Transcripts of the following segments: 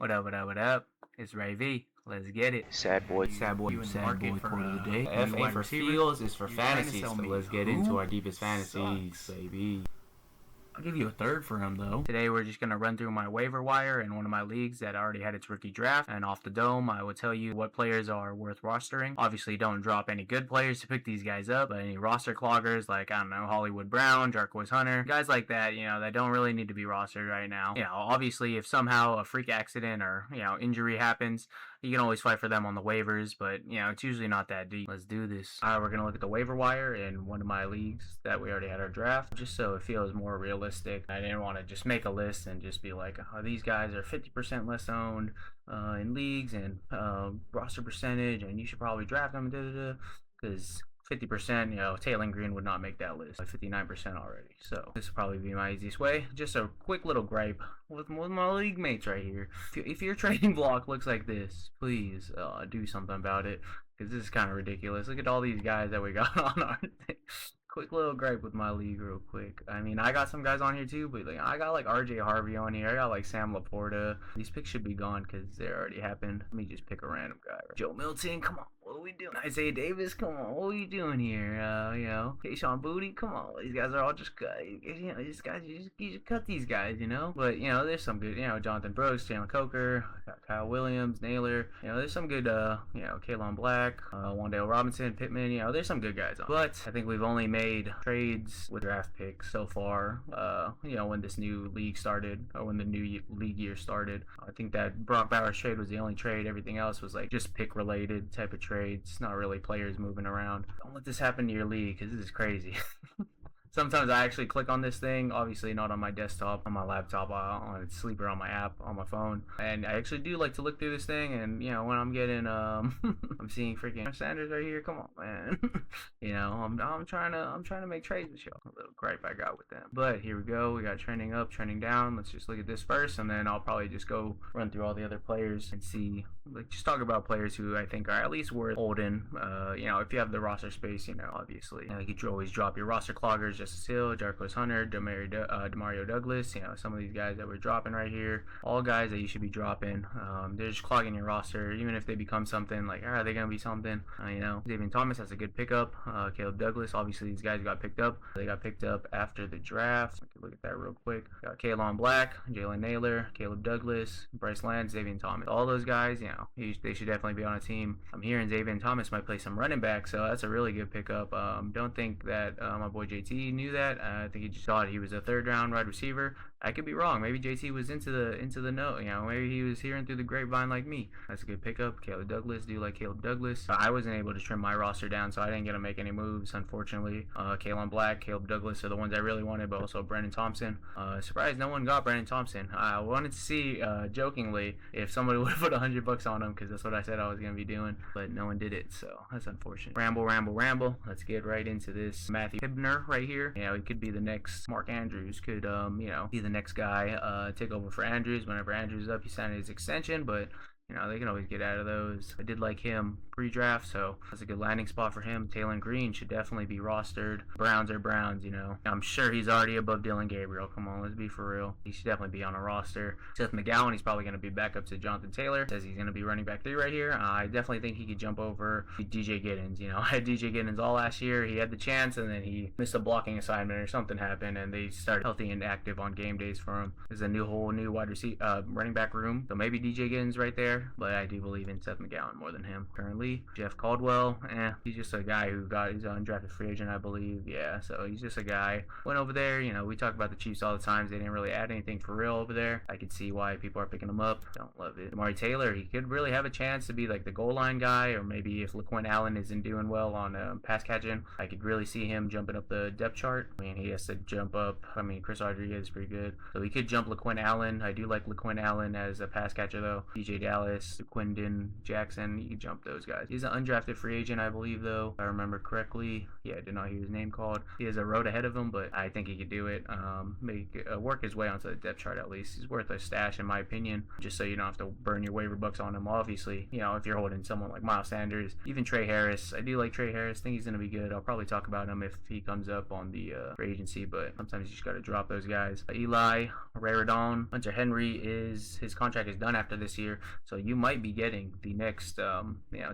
What up, what up, what up? It's Ray V. Let's get it. Sad boy. Sad boy quote of the day. F ain't for fields, it's for fantasies. So let's get into our deepest fantasies, baby. I'll give you a third for him, though. Today, we're just going to run through my waiver wire in one of my leagues that already had its rookie draft. And off the dome, I will tell you what players are worth rostering. Obviously, don't drop any good players to pick these guys up, but any roster cloggers like, I don't know, Hollywood Brown, Jarquez Hunter, guys like that, that don't really need to be rostered right now. Obviously, if somehow a freak accident or, injury happens, you can always fight for them on the waivers, but, it's usually not that deep. Let's do this. We're going to look at the waiver wire in one of my leagues that we already had our draft, just so it feels more realistic. I didn't want to just make a list and just be like, oh, these guys are 50% less owned in leagues and roster percentage, and you should probably draft them, because 50%, Taylor Green would not make that list. 59% already. So this will probably be my easiest way. Just a quick little gripe with my league mates right here. If your trading block looks like this, please do something about it, because this is kind of ridiculous. Look at all these guys that we got on our thing. Quick little gripe with my league real quick. I mean, I got some guys on here too, but I got like RJ Harvey on here. I got like Sam Laporta. These picks should be gone because they already happened. Let me just pick a random guy. Joe Milton, come on. What are we doing? Isaiah Davis, come on. What are we doing here? Keyshawn Booty, come on. These guys are all just cut. These guys, you just cut these guys, But, there's some good, Jonathan Brooks, Jalen Coker, Kyle Williams, Naylor. There's some good, Kalen Black, Wandale Robinson, Pittman. There's some good guys on. But I think we've only made trades with draft picks so far, when this new league started, or when the new league year started. I think that Brock Bowers trade was the only trade. Everything else was like just pick related type of trades, not really players moving around. Don't let this happen to your league, because this is crazy. Sometimes I actually click on this thing, obviously not on my desktop, on my laptop, on a sleeper, on my app, on my phone. And I actually do like to look through this thing, and, when I'm getting, I'm seeing freaking Sanders right here, come on, man. I'm trying to make trades with y'all. A little gripe I got with them. But here we go, we got trending up, trending down. Let's just look at this first, and then I'll probably just go run through all the other players and see, just talk about players who I think are at least worth holding. If you have the roster space, obviously. You could always drop your roster cloggers, Justice Hill, Jarquez Hunter, Demario Douglas, some of these guys that we're dropping right here, all guys that you should be dropping. They're just clogging your roster, even if they become something, like, are they going to be something? David Thomas has a good pickup. Caleb Douglas, obviously these guys got picked up. They got picked up after the draft. Look at that real quick. Got Kalen Black, Jalen Naylor, Caleb Douglas, Bryce Lance, Xavier Thomas. All those guys, they should definitely be on a team. I'm hearing Xavier Thomas might play some running back, so that's a really good pickup. Don't think that my boy JT knew that. I think he just thought he was a third round wide receiver. I could be wrong. Maybe JT was into the note. Maybe he was hearing through the grapevine like me. That's a good pickup. Caleb Douglas, do like Caleb Douglas. I wasn't able to trim my roster down, so I didn't get to make any moves, unfortunately. Kalen Black, Caleb Douglas are the ones I really wanted, but also Brandon Thompson. Surprised no one got Brandon Thompson. I wanted to see, jokingly, if somebody would have put $100 on him, because that's what I said I was going to be doing, but no one did it, so that's unfortunate. Ramble. Let's get right into this. Matthew Hibner right here. He could be the next Mark Andrews, could, be the next guy, take over for Andrews. Whenever Andrews is up, he signed his extension, but they can always get out of those. I did like him pre-draft, so that's a good landing spot for him. Taylor Green should definitely be rostered. Browns are Browns, I'm sure he's already above Dylan Gabriel. Come on, let's be for real. He should definitely be on a roster. Seth McGowan, he's probably going to be back up to Jonathan Taylor. Says he's going to be running back 3 right here. I definitely think he could jump over DJ Giddens. I had DJ Giddens all last year. He had the chance, and then he missed a blocking assignment or something happened, and they started healthy and active on game days for him. There's a whole new wide receiver, running back room, so maybe DJ Giddens right there. But I do believe in Seth McGowan more than him currently. Jeff Caldwell, he's just a guy who got his undrafted free agent, I believe. Yeah, so he's just a guy. Went over there, we talk about the Chiefs all the time. They didn't really add anything for real over there. I could see why people are picking him up. Don't love it. Amari Taylor, he could really have a chance to be like the goal line guy, or maybe if LaQuint Allen isn't doing well on pass catching, I could really see him jumping up the depth chart. He has to jump up. Chris Rodriguez is pretty good, so he could jump LaQuint Allen. I do like LaQuint Allen as a pass catcher though. DJ Dallas Gonzalez, Quindon, Jackson. You can jump those guys. He's an undrafted free agent, I believe, though, if I remember correctly. Yeah, I did not hear his name called. He has a road ahead of him, but I think he could do it. Work his way onto the depth chart at least. He's worth a stash, in my opinion, just so you don't have to burn your waiver bucks on him. Obviously, if you're holding someone like Miles Sanders, even Trey Harris. I do like Trey Harris. Think he's going to be good. I'll probably talk about him if he comes up on the free agency, but sometimes you just got to drop those guys. Eli, Raridon, Hunter Henry his contract is done after this year, so you might be getting the next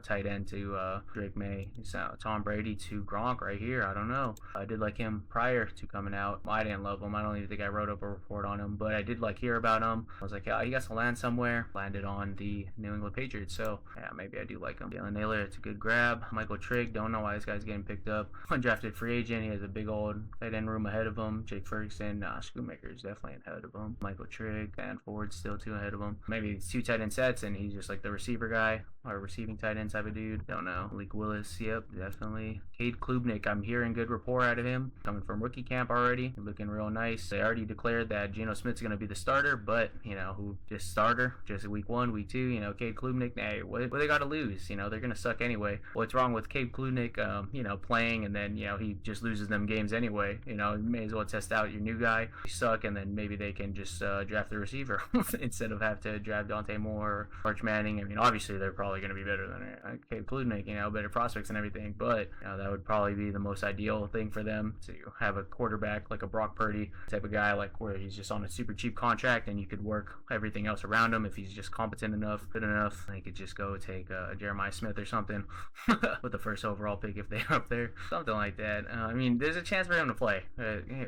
tight end to Drake May. Tom Brady to Gronk right here. I don't know. I did like him prior to coming out. I didn't love him. I don't even think I wrote up a report on him, but I did hear about him. I was like, yeah, he got to land somewhere. Landed on the New England Patriots, so yeah, maybe I do like him. Jalen Naylor, it's a good grab. Michael Trigg, don't know why this guy's getting picked up. Undrafted free agent. He has a big old tight end room ahead of him. Jake Ferguson, Schoonmaker is definitely ahead of him. Michael Trigg and Ford still two ahead of him. Maybe it's two tight end sets and he's just like the receiver guy or receiving tight end type of dude. Don't know. Malik Willis, yep, definitely. Cade Klubnik, I'm hearing good rapport out of him. Coming from rookie camp already. Looking real nice. They already declared that Geno Smith's going to be the starter, but, who just starter? Just week 1, week 2, Cade Klubnik, hey, what they got to lose? They're going to suck anyway. What's wrong with Cade Klubnik, playing and then, he just loses them games anyway? You may as well test out your new guy. You suck, and then maybe they can just draft the receiver instead of have to draft Dante Moore or Arch Manning. I mean, obviously they're probably going to be better than Cade Klubnik, better prospects and everything, but that would probably be the most ideal thing for them, to have a quarterback like a Brock Purdy type of guy, like where he's just on a super cheap contract and you could work everything else around him. If he's just competent enough, good enough, they could just go take Jeremiah Smith or something with the first overall pick if they're up there, something like that. I mean, there's a chance for him to play.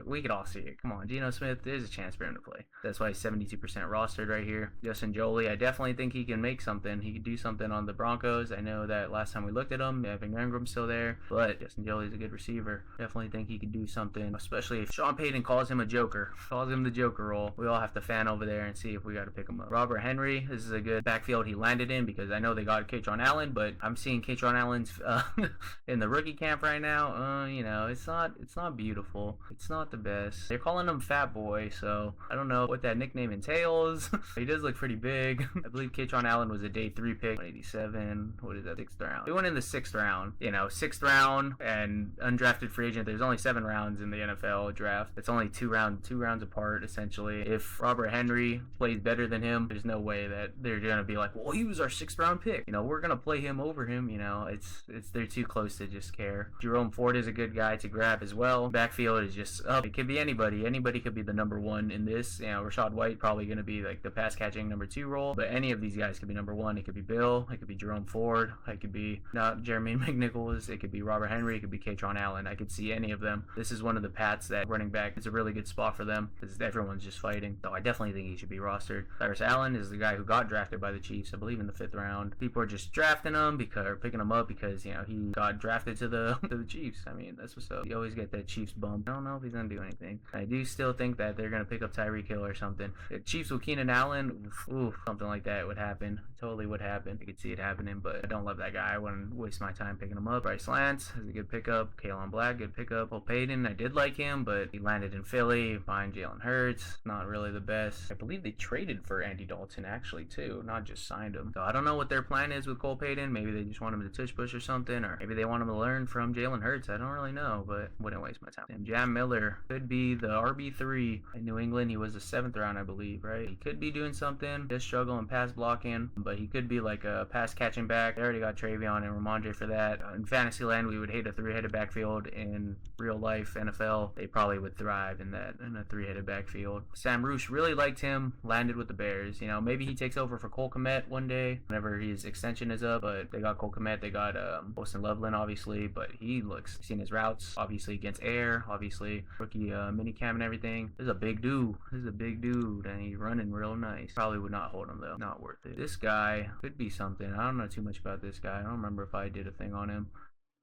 We could all see it. Come on, Geno Smith, there's a chance for him to play. That's why he's 72% rostered right here. Justin Jolie, I definitely think he can make something. He could do something on the Broncos. I know that last time we looked at him, Evan Ingram's still there, but Justin Jolie's a good receiver. Definitely think he could do something, especially if Sean Payton calls him a joker, calls him the joker role. We all have to fan over there and see if we got to pick him up. Robert Henry, this is a good backfield he landed in, because I know they got Kaytron Allen, but I'm seeing Kaytron Allen's in the rookie camp right now. It's not beautiful. It's not the best. They're calling him Fat Boy, so I don't know what that nickname entails. He does look pretty big. I believe Kaytron Allen was a day 3 pick, 187. What is that? 6th round. He went in the 6th round. 6th round and undrafted free agent. There's only 7 rounds in the NFL draft. It's only 2 rounds apart, essentially. If Robert Henry plays better than him, there's no way that they're gonna be like, well, he was our 6th round pick. We're gonna play him over him. They're too close to just care. Jerome Ford is a good guy to grab as well. Backfield is just up. It could be anybody. Anybody could be the number 1 in this. Rashad White probably gonna be like the pass catching number 2 role, but any of these guys could be number 1. It could be Bill. It could be Jerome Ford. It could be not Jeremy McNichols. It could be Robert Henry. It could be Kaytron Allen. I could see any of them. This is one of the Pats that running back is a really good spot for them, because everyone's just fighting. So I definitely think he should be rostered. Cyrus Allen is the guy who got drafted by the Chiefs, I believe in the 5th round. People are just drafting him or picking him up because he got drafted to the Chiefs. I mean, that's what's up. You always get that Chiefs bump. I don't know if he's gonna do anything. I do still think that they're gonna pick up Tyreek Hill or something. The Chiefs with Keenan Allen, something like that would happen. Totally would happen. I could see it happening, but I don't love that guy. I wouldn't waste my time picking him up. Bryce Lance is a good pickup. Kalen Black, good pickup. Cole Payton, I did like him, but he landed in Philly behind Jalen Hurts. Not really the best. I believe they traded for Andy Dalton actually too, not just signed him. So I don't know what their plan is with Cole Payton. Maybe they just want him to tush push or something, or maybe they want him to learn from Jalen Hurts. I don't really know, but wouldn't waste my time. And Jam Miller could be the RB3 in New England. He was the 7th round, I believe, right? He could be doing something. Just struggle in pass blocking, but he could be like a pass catching back. They already got Travion and Ramondre for that. In fantasy land, we would hate a 3-headed backfield. In real life NFL, they probably would thrive in a 3-headed backfield. Sam Roosh, really liked him. Landed with the Bears. Maybe he takes over for Cole Kmet one day whenever his extension is up. But they got Cole Kmet. They got Austin Loveland, obviously, but he looks, seen his routes, obviously against air, obviously rookie minicamp and everything. This is a big dude. And he's running real nice. Probably would not hold him though. Not worth it. This guy could be something. I don't know too much about this guy. I don't remember if I did a thing on him.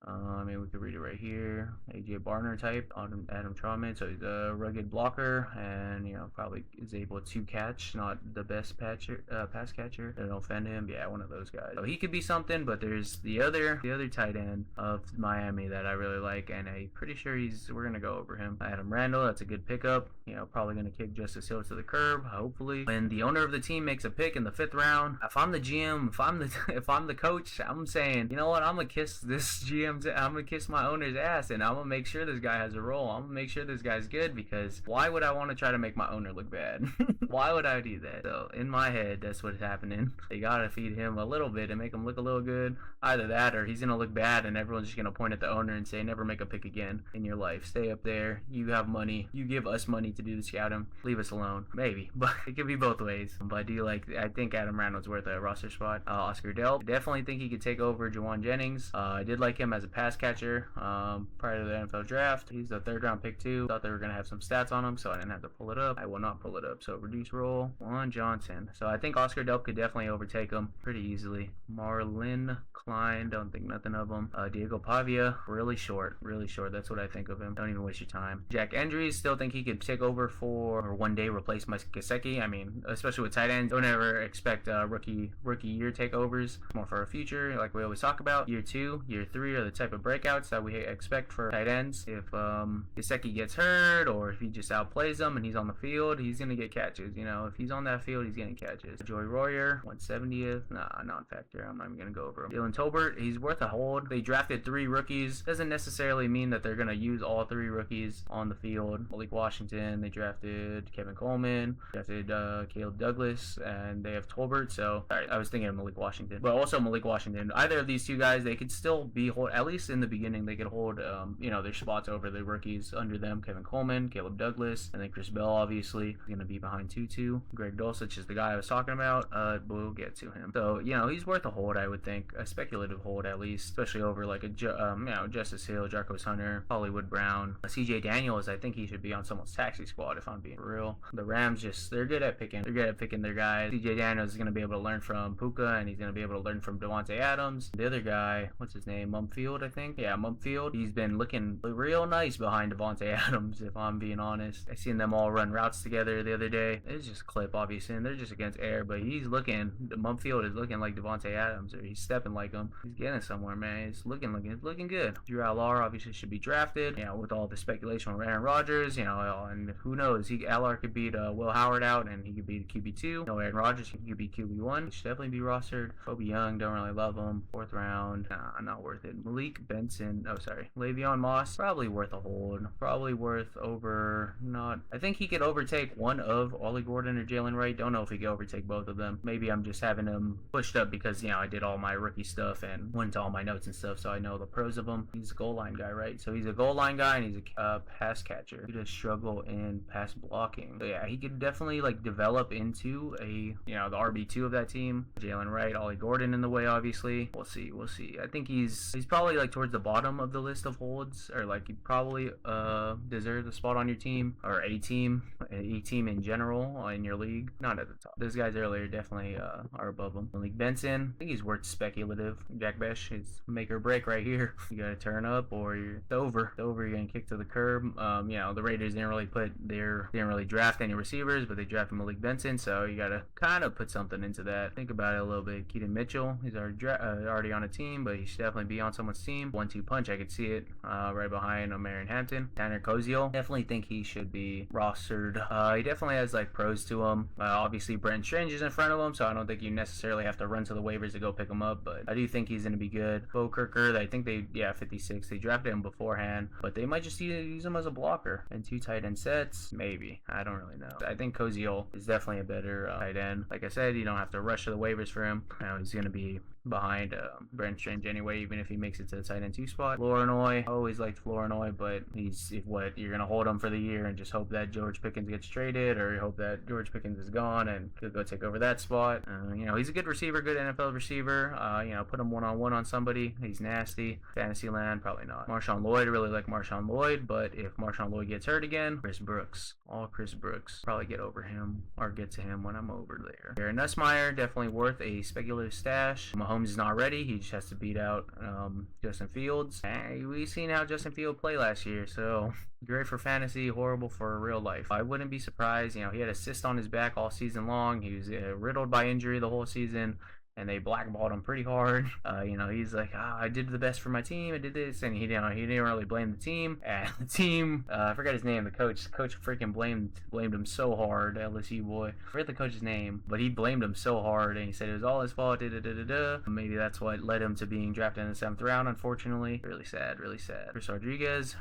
I mean, we could read it right here. AJ Barner type, Adam Trautman. So he's a rugged blocker, and probably is able to catch. Not the best pass catcher. Don't offend him. Yeah, one of those guys. So he could be something. But there's the other tight end of Miami that I really like, and I'm pretty sure we're gonna go over him. Adam Randall. That's a good pickup. Probably gonna kick Justice Hill to the curb. Hopefully, when the owner of the team makes a pick in the 5th round, if I'm the GM, if I'm the coach, I'm saying, you know what? I'm gonna kiss this GM. I'm gonna kiss my owner's ass, and I'm gonna make sure this guy has a role. I'm gonna make sure this guy's good, because why would I want to try to make my owner look bad? Why would I do that? So in my head, that's what's happening. They gotta feed him a little bit and make him look a little good. Either that, or he's gonna look bad, and everyone's just gonna point at the owner and say, never make a pick again in your life. Stay up there. You have money. You give us money to do the scouting. Leave us alone. Maybe, but it could be both ways. But I think Adam Randall's worth a roster spot. Oscar Delp, I definitely think he could take over Jawan Jennings. I did like him as a pass catcher prior to the NFL draft. He's a 3rd round pick too. Thought they were gonna have some stats on him, so I didn't have to pull it up. I will not pull it up. So reduce role, Juwan Johnson. So I think Oscar Delp could definitely overtake him pretty easily. Marlin Klein, don't think nothing of him. Diego Pavia, really short. That's what I think of him. Don't even waste your time. Jack Endries, still think he could take over or one day replace Mike Gesicki. I mean, especially with tight ends, don't ever expect rookie year takeovers. More for a future, like we always talk about. Year 2, year 3 are the type of breakouts that we expect for tight ends. If Gesicki gets hurt, or if he just outplays them and he's on the field, he's gonna get catches. If he's on that field, he's getting catches. Joey Royer, 170th, non-factor. I'm not even gonna go over him. Dylan Tolbert, he's worth a hold. They drafted 3 rookies. Doesn't necessarily mean that they're gonna use all 3 rookies on the field. Malik Washington, they drafted Kevin Coleman, drafted Caleb Douglas, and they have Tolbert. So I was thinking of Malik Washington, but also Malik Washington. Either of these 2 guys, they could still be at least in the beginning, they could hold their spots over the rookies under them. Kevin Coleman, Caleb Douglas, and then Chris Bell obviously going to be behind Tutu. Greg Dulcich is the guy I was talking about. We'll get to him. So he's worth a hold, I would think, a speculative hold at least, especially over like a Justice Hill, Jarquez Hunter, Hollywood Brown, CJ Daniels. I think he should be on someone's taxi squad if I'm being real. The Rams they're good at picking their guys. CJ Daniels is going to be able to learn from Puka, and he's going to be able to learn from Devontae Adams. The other guy, what's his name? Mumfield, I think. Yeah, Mumfield. He's been looking real nice behind Devontae Adams, if I'm being honest. I seen them all run routes together the other day. It's just clip, obviously, and they're just against air, but Mumfield is looking like Devontae Adams, or he's stepping like him. He's getting somewhere, man. It's looking good. Drew Allar obviously should be drafted, with all the speculation with Aaron Rodgers, and who knows, Allar could beat Will Howard out, and he could be the QB2. No, Aaron Rodgers, he could be QB1. He should definitely be rostered. Kobe Young, don't really love him. 4th round, not worth it. Malik Benson, Le'Veon Moss, probably worth a hold. Probably worth over, I think he could overtake one of Ollie Gordon or Jalen Wright. Don't know if he could overtake both of them. Maybe I'm just having him pushed up because, I did all my rookie stuff and went to all my notes and stuff, so I know the pros of him. He's a goal line guy, right? So he's a goal line guy, and he's a pass catcher. He does struggle in pass blocking. So yeah, he could definitely develop into the RB2 of that team. Jalen Wright, Ollie Gordon in the way, obviously. We'll see. I think he's probably towards the bottom of the list of holds, or he probably deserves a spot on your team, or a team in general in your league. Not at the top. Those guys earlier definitely are above him. Malik Benson, I think he's worth speculative. Jack Besh is make or break right here. You gotta turn up, or it's over. You're getting kicked to the curb. The Raiders didn't really draft any receivers, but they drafted Malik Benson, so you gotta kind of put something into that. Think about it a little bit. Keaton Mitchell, he's already on a team, but he should definitely be on someone's team. 1-2 punch, I could see it right behind Marion Hampton. Tanner Koziel, definitely think he should be rostered. He definitely has pros to him. Obviously Brent Strange is in front of him, so I don't think you necessarily have to run to the waivers to go pick him up, but I do think he's going to be good. Bo Kirker, I think 56. They drafted him beforehand, but they might just use him as a blocker. And 2 tight end sets, maybe. I don't really know. I think Koziel is definitely a better tight end. Like I said, you don't have to rush to the waivers for him. He's going to be behind Brent Strange anyway, even if he makes it to the tight end 2 spot. Flournoy, always liked Flournoy, but you're gonna hold him for the year and just hope that George Pickens gets traded, or you hope that George Pickens is gone and he'll go take over that spot. He's a good receiver, good NFL receiver. Put him one-on-one on somebody. He's nasty. Fantasy land, probably not. Marshawn Lloyd, really like Marshawn Lloyd, but if Marshawn Lloyd gets hurt again, Chris Brooks, probably get over him or get to him when I'm over there. Aaron Nussmeier, definitely worth a speculative stash. Mahomes Mahomes is not ready. He just has to beat out Justin Fields. And we seen how Justin Fields played last year, so great for fantasy, horrible for real life. I wouldn't be surprised. He had a cyst on his back all season long. He was riddled by injury the whole season, and they blackballed him pretty hard. He's like, I did the best for my team. I did this, and he didn't really blame the team. And the team, I forgot his name. The coach freaking blamed him so hard. LSU boy, I forget the coach's name, but he blamed him so hard, and he said it was all his fault. Maybe that's what led him to being drafted in the 7th round. Unfortunately, really sad, really sad. Chris Rodriguez,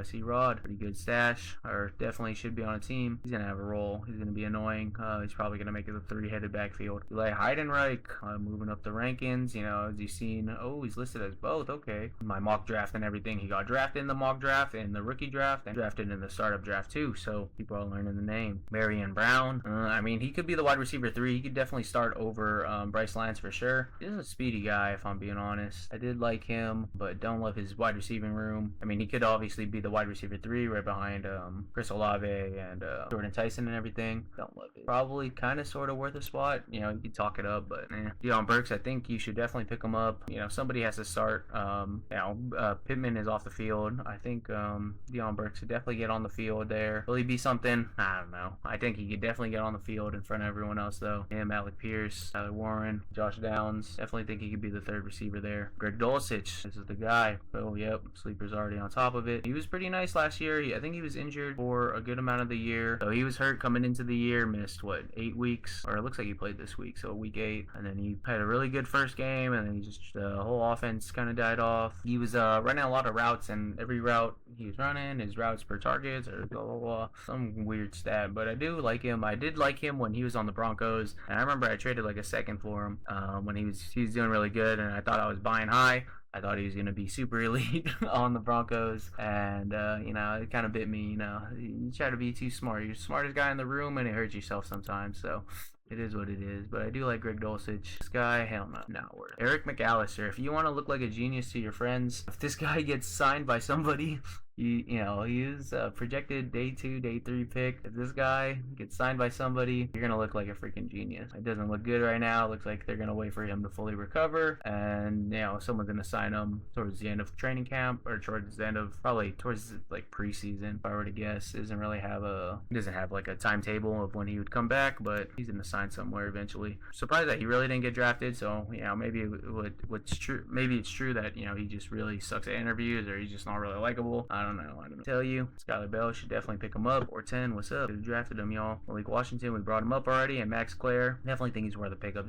C-Rod, pretty good stash, or definitely should be on a team. He's gonna have a role. He's gonna be annoying. He's probably gonna make it a 3-headed backfield. Eli Heidenreich, moving up the rankings, as you've seen. Oh, he's listed as both. Okay. My mock draft and everything. He got drafted in the mock draft, in the rookie draft, and drafted in the startup draft too. So people are learning the name. Marion Brown. He could be the wide receiver 3. He could definitely start over Bryce Lance for sure. He's a speedy guy, if I'm being honest. I did like him, but don't love his wide receiving room. He could obviously be the wide receiver 3 right behind Chris Olave and Jordan Tyson and everything. Don't love it. Probably kind of sort of worth a spot. You could talk it up, but Deion Burks, I think you should definitely pick him up. Somebody has to start. Pittman is off the field. I think Deion Burks should definitely get on the field there. Will he be something? I don't know. I think he could definitely get on the field in front of everyone else, though. Him, Alec Pierce, Tyler Warren, Josh Downs. Definitely think he could be the 3rd receiver there. Greg Dulcich, this is the guy. Oh, yep. Sleeper's already on top of it. He was pretty nice last year. I think he was injured for a good amount of the year. So he was hurt coming into the year. Missed, 8 weeks? Or it looks like he played this week, so week 8. And then he had a really good first game, and then he just the whole offense kind of died off. He was running a lot of routes, and every route he was running, his routes per targets, or blah blah blah, some weird stat. But I do like him. I did like him when he was on the Broncos, and I remember I traded like a second for him when he was doing really good, and I thought I was buying high. I thought he was going to be super elite on the Broncos, and, it kind of bit me. You try to be too smart. You're the smartest guy in the room, and it hurts yourself sometimes, so it is what it is. But I do like Greg Dulcich. This guy, hell no, not worth it. Eric McAllister, if you want to look like a genius to your friends, if this guy gets signed by somebody, he is a projected day 2, day 3 pick. If this guy gets signed by somebody, you're going to look like a freaking genius. It doesn't look good right now. It looks like they're going to wait for him to fully recover. And, someone's going to sign him towards the end of training camp, or towards the end of, probably towards like preseason, if I were to guess. Doesn't have like a timetable of when he would come back, but he's going to sign somewhere eventually. Surprised that he really didn't get drafted. So, maybe it's true that, he just really sucks at interviews, or he's just not really likable. I don't know. Tell you, Skylar Bell should definitely pick him up. Or 10, what's up? We drafted him, y'all. Malik Washington, we brought him up already. And Max Clare, definitely think he's worth a pickup.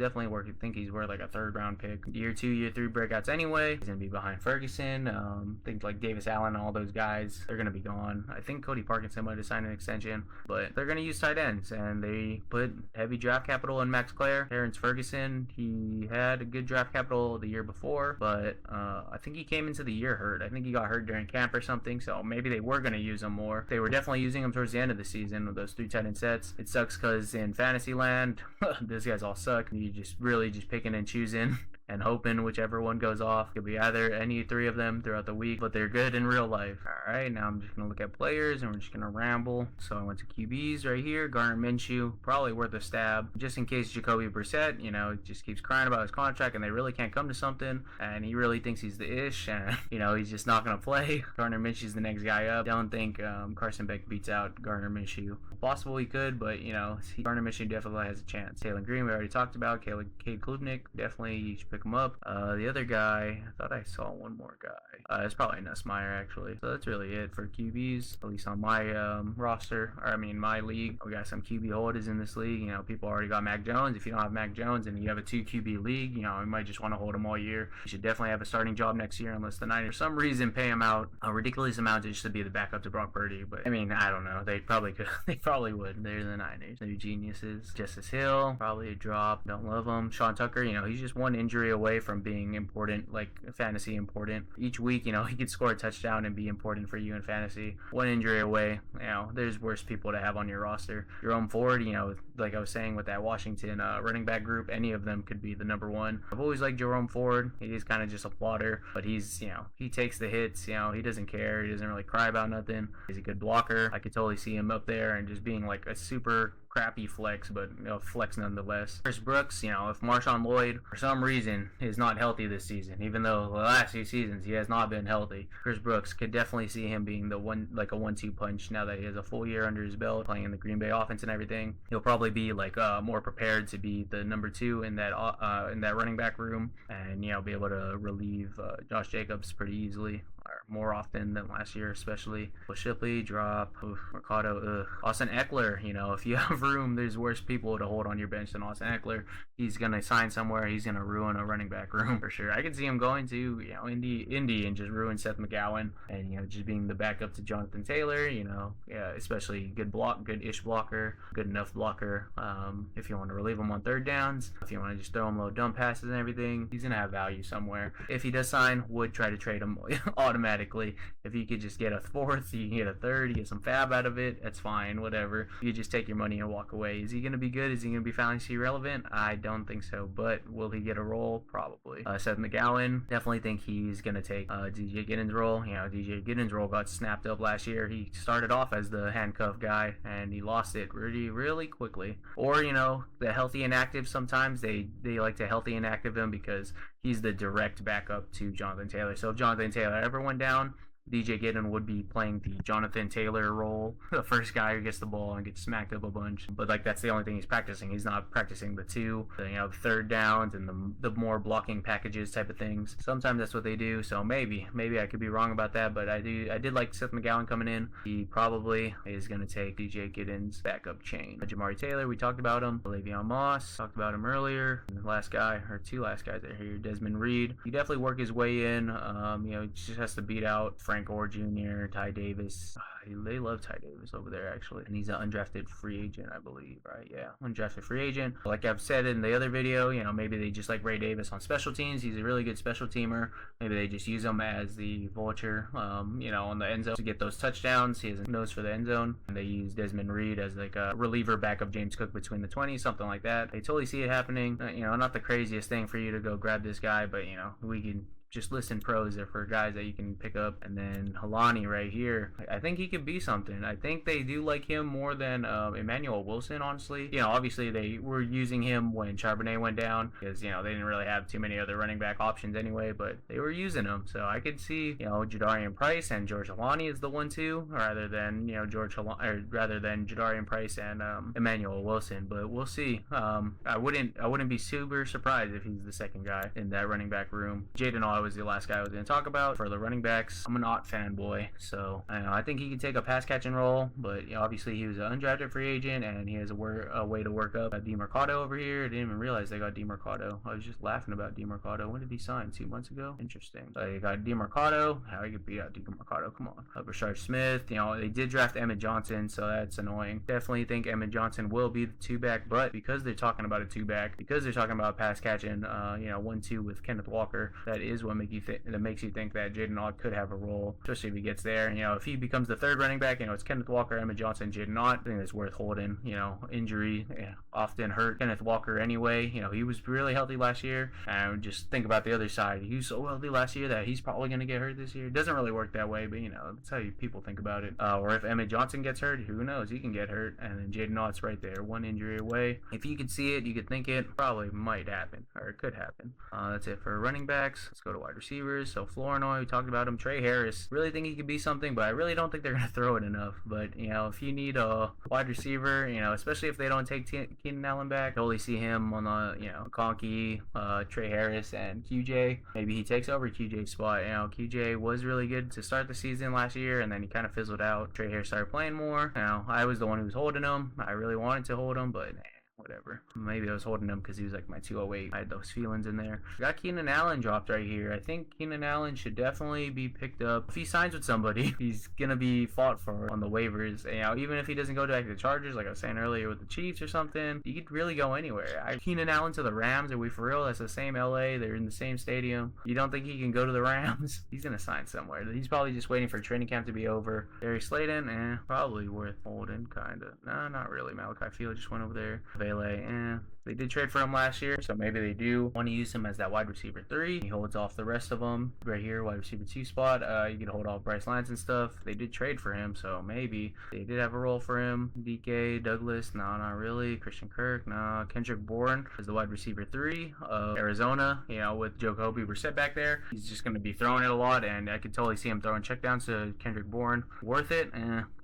Think he's worth like a 3rd round pick. Year 2, year 3 breakouts anyway. He's gonna be behind Ferguson. Think like Davis Allen and all those guys, they're gonna be gone. I think Cody Parkinson might have signed an extension, but they're gonna use tight ends, and they put heavy draft capital in Max Clare. Terrence Ferguson, he had a good draft capital the year before, but I think he came into the year hurt. I think he got hurt during camp or something, so maybe they were going to use him more. They were definitely using him towards the end of the season with those 3 tight end sets. It sucks because in fantasy land, these guys all suck. You just really just picking and choosing and hoping whichever one goes off. It could be either any 3 of them throughout the week, but they're good in real life. Alright, now I'm just going to look at players, and we're just going to ramble. So I went to QBs right here. Garner Minshew, probably worth a stab, just in case Jacoby Brissett, just keeps crying about his contract, and they really can't come to something, and he really thinks he's the ish, and, he's just not going to play. Garner Minshew's the next guy up. Don't think Carson Beck beats out Garner Minshew. Possible he could, but, Garner Minshew definitely has a chance. Taylor Green, we already talked about. Cade Klubnik, definitely you should pick him up. The other guy, I thought I saw one more guy. It's probably Nussmeier, actually. So that's really it for QBs, at least on my roster, my league. We got some QB holders in this league. People already got Mac Jones. If you don't have Mac Jones and you have a 2 QB league, you might just want to hold him all year. You should definitely have a starting job next year, unless the Niners, for some reason, pay him out a ridiculous amount just to be the backup to Brock Purdy. But, I don't know. They probably could. They probably would. They're the Niners. They're geniuses. Justice Hill, probably a drop. Don't love him. Sean Tucker, he's just one injury away from being important, like fantasy important. Each week, he could score a touchdown and be important for you in fantasy. One injury away. There's worse people to have on your roster. Jerome Ford, like I was saying with that Washington running back group, any of them could be the number 1. I've always liked Jerome Ford. He's kind of just a plotter, but he's, he takes the hits. He doesn't care. He doesn't really cry about nothing. He's a good blocker. I could totally see him up there and just being like a super crappy flex, but flex nonetheless. Chris Brooks, if Marshawn Lloyd for some reason is not healthy this season, even though the last few seasons he has not been healthy, Chris Brooks could definitely see him being the one, like a 1-2 punch. Now that he has a full year under his belt, playing in the Green Bay offense and everything, he'll probably be like more prepared to be the number 2 in that running back room, and be able to relieve Josh Jacobs pretty easily, or more often than last year, especially. Shipley, drop. Mercado, Austin Eckler, if you have room, there's worse people to hold on your bench than Austin Eckler. He's going to sign somewhere. He's going to ruin a running back room for sure. I can see him going to, Indy and just ruin Seth McGowan and, just being the backup to Jonathan Taylor, especially good-ish blocker, good enough blocker. If you want to relieve him on third downs, if you want to just throw him low dump passes and everything, he's going to have value somewhere. If he does sign, would try to trade him automatically. If you could just get a fourth, you can get a third, you get some fab out of it, that's fine, whatever. You just take your money and walk away. Is he going to be good? Is he going to be fantasy relevant? I don't think so, but will he get a role? Probably. Seth McGowan, definitely think he's going to take DJ Giddens' role. DJ Giddens' role got snapped up last year. He started off as the handcuff guy, and he lost it really quickly. Or, the healthy inactive, sometimes they like to healthy inactive him because he's the direct backup to Jonathan Taylor. So if Jonathan Taylor ever went down, DJ Giddens would be playing the Jonathan Taylor role, the first guy who gets the ball and gets smacked up a bunch. But that's the only thing he's practicing. He's not practicing the third downs and the more blocking packages type of things. Sometimes that's what they do. So maybe I could be wrong about that, but I did like Seth McGowan coming in. He probably is going to take DJ Giddens' backup chain. Jamari Taylor, we talked about him. Le'Veon Moss, talked about him earlier. And the last guy, or two last guys that are here, Desmond Reed. He definitely work his way in. He just has to beat out Frank Gore Jr., Ty Davis. They love Ty Davis over there, actually. And he's an undrafted free agent, I believe, right? Yeah, undrafted free agent. Like I've said in the other video, maybe they just like Ray Davis on special teams. He's a really good special teamer. Maybe they just use him as the vulture, on the end zone to get those touchdowns. He has a nose for the end zone. And they use Desmond Reed as like a reliever backup James Cook between the 20s, something like that. They totally see it happening. Not the craziest thing for you to go grab this guy, but, we can just listen pros there for guys that you can pick up. And then Helani right here, I think he could be something. I think they do like him more than Emmanuel Wilson, honestly. Obviously they were using him when Charbonnet went down because, they didn't really have too many other running back options anyway, but they were using him. So I could see, Jadarian Price and George Helani is the 1-2 rather than, Jadarian Price and Emmanuel Wilson, but we'll see. I wouldn't be super surprised if he's the second guy in that running back room. Jaden Ott was the last guy I was going to talk about. For the running backs, I'm an Ott fanboy, so I think he can take a pass catching role, but obviously he was an undrafted free agent and he has a way to work up. DeMercado over here, I didn't even realize they got DeMercado. I was just laughing about DeMercado. When did he sign? 2 months ago? Interesting. They got DeMercado. How you could beat out DeMercado? Come on. Rashard Smith. They did draft Emmett Johnson, so that's annoying. Definitely think Emmett Johnson will be the 2-back, but because they're talking about a 2-back, because they're talking about pass catching, 1-2 with Kenneth Walker, that is what makes you think that Jaden Ott could have a role, especially if he gets there. If he becomes the third running back, it's Kenneth Walker, Emmett Johnson, Jaden Ott. I think that's worth holding. Injury often hurt Kenneth Walker anyway. He was really healthy last year, and just think about the other side. He was so healthy last year that he's probably going to get hurt this year. It doesn't really work that way, but that's how people think about it. Or if Emmett Johnson gets hurt, who knows? He can get hurt, and then Jaden Ott's right there, one injury away. If you could see it, you could think it probably might happen, or it could happen. That's it for running backs. Let's go to wide receivers. So Flournoy, we talked about him. Trey Harris, really think he could be something, but I really don't think they're going to throw it enough. But, if you need a wide receiver, especially if they don't take Keenan Allen back, totally see him on the, Conky, Trey Harris, and QJ. Maybe he takes over QJ's spot. QJ was really good to start the season last year, and then he kind of fizzled out. Trey Harris started playing more. I was the one who was holding him. I really wanted to hold him, but whatever. Maybe I was holding him because he was like my 208. I had those feelings in there. Got Keenan Allen dropped right here. I think Keenan Allen should definitely be picked up. If he signs with somebody, he's gonna be fought for on the waivers. Even if he doesn't go to the Chargers, like I was saying earlier with the Chiefs or something, he could really go anywhere. Keenan Allen to the Rams, are we for real? That's the same LA. They're in the same stadium. You don't think he can go to the Rams? He's gonna sign somewhere. He's probably just waiting for training camp to be over. Darius Slayton, probably worth holding, kinda. Nah, not really. Malachi Field just went over there. Pele, They did trade for him last year, so maybe they do want to use him as that wide receiver 3. He holds off the rest of them. Right here, wide receiver 2 spot. You can hold off Bryce Lance and stuff. They did trade for him, so maybe they did have a role for him. DK, Douglas, no, not really. Christian Kirk, no. Kendrick Bourne is the wide receiver 3 of Arizona. With Jacoby Brissett back there, he's just going to be throwing it a lot, and I could totally see him throwing checkdowns to Kendrick Bourne. Worth it?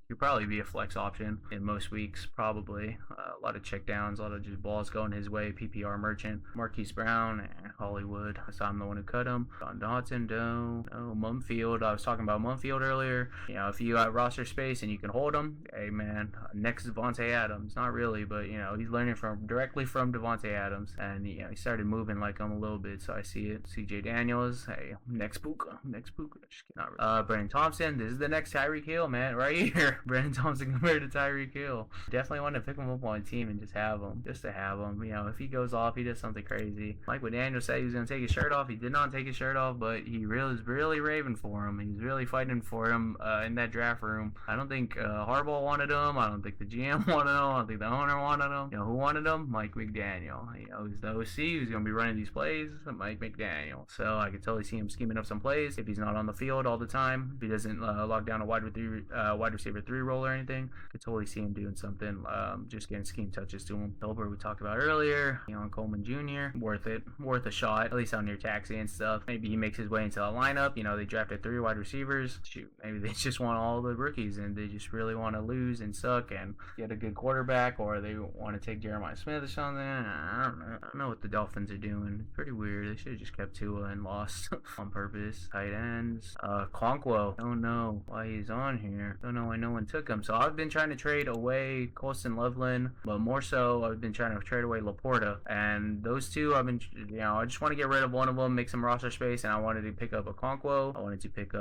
He'd probably be a flex option in most weeks, probably. A lot of checkdowns, a lot of just balls going his way. PPR merchant. Marquise Brown, Hollywood. I saw him the one who cut him. John Dotson, no. Mumfield. I was talking about Mumfield earlier. If you got roster space and you can hold him, hey man, next Devontae Adams. Not really, but he's learning directly from Devontae Adams, and he started moving like him a little bit, so I see it. CJ Daniels, hey, next Puka. Not really. Brandon Thompson. This is the next Tyreek Hill, man, right here. Brandon Thompson compared to Tyreek Hill. Definitely want to pick him up on a team and just have him. If he goes off, he does something crazy. Like what Daniel said, he was going to take his shirt off. He did not take his shirt off, but he was really raving for him. He's really fighting for him in that draft room. I don't think Harbaugh wanted him. I don't think the GM wanted him. I don't think the owner wanted him. Who wanted him? Mike McDaniel. He's the OC who's going to be running these plays. Mike McDaniel. So I could totally see him scheming up some plays if he's not on the field all the time. If he doesn't lock down a wide receiver 3 role or anything, could totally see him doing something, just getting scheme touches to him. Hilbert we talked about earlier, Coleman Jr. Worth a shot, at least out near taxi and stuff. Maybe he makes his way into the lineup. They drafted 3 wide receivers. Shoot, maybe they just want all the rookies and they just really want to lose and suck and get a good quarterback, or they want to take Jeremiah Smith or something. I don't know what the Dolphins are doing. Pretty weird. They should have just kept Tua and lost on purpose. Tight ends. Conquo. Don't know why he's on here. Don't know why no one took him. So I've been trying to trade away Colston Loveland, but more so I've been trying to trade away Laporta, and those two I've been I just want to get rid of one of them, make some roster space, and I wanted to pick up a Conquo.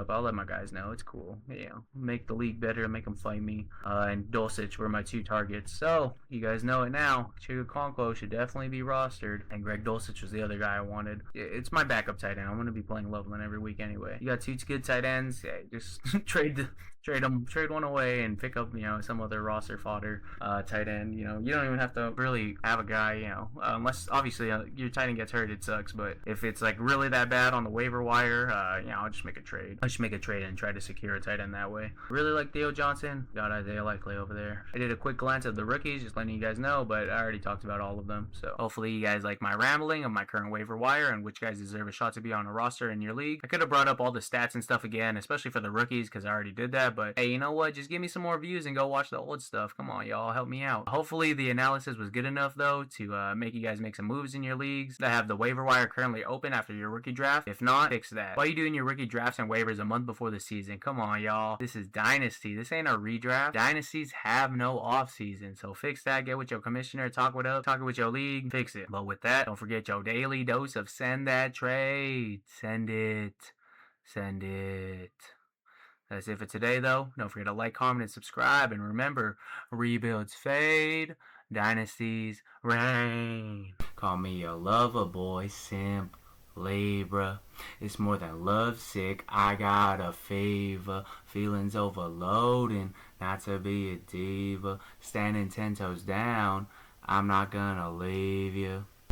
I'll let my guys know, it's cool, make the league better, make them fight me, and Dulcich were my 2 targets, so you guys know it now. Chiga Conquo should definitely be rostered, and Greg Dulcich was the other guy I wanted. It's my backup tight end. I'm going to be playing Loveland every week anyway. You got 2 good tight ends, just trade one away and pick up some other roster fodder tight end. You don't even have to really have a guy, unless obviously your tight end gets hurt, it sucks, but if it's like really that bad on the waiver wire, I'll just make a trade and try to secure a tight end that way. Really like Theo Johnson, got Isaiah Likely over there. I did a quick glance at the rookies, just letting you guys know, but I already talked about all of them, so hopefully you guys like my rambling of my current waiver wire and which guys deserve a shot to be on a roster in your league. I could have brought up all the stats and stuff again, especially for the rookies, because I already did that, but hey, you know what, just give me some more views and go watch the old stuff. Come on, y'all, help me out. Hopefully the analysis was good enough though to make you guys make some moves in your leagues that have the waiver wire currently open after your rookie draft. If not, fix that. Why are you doing your rookie drafts and waivers a month before the season? Come on, y'all, this is Dynasty, this ain't a redraft. Dynasties have no off season, so fix that. Get with your commissioner, talk it with your league, fix it. But with that, don't forget your daily dose of send that trade. Send it. That's it for today, though. Don't forget to like, comment, and subscribe. And remember, rebuilds fade, dynasties reign. Call me a lover boy, simp, Libra. It's more than love sick. I got a fever. Feelings overloading. Not to be a diva. Standing 10 toes down. I'm not gonna leave you.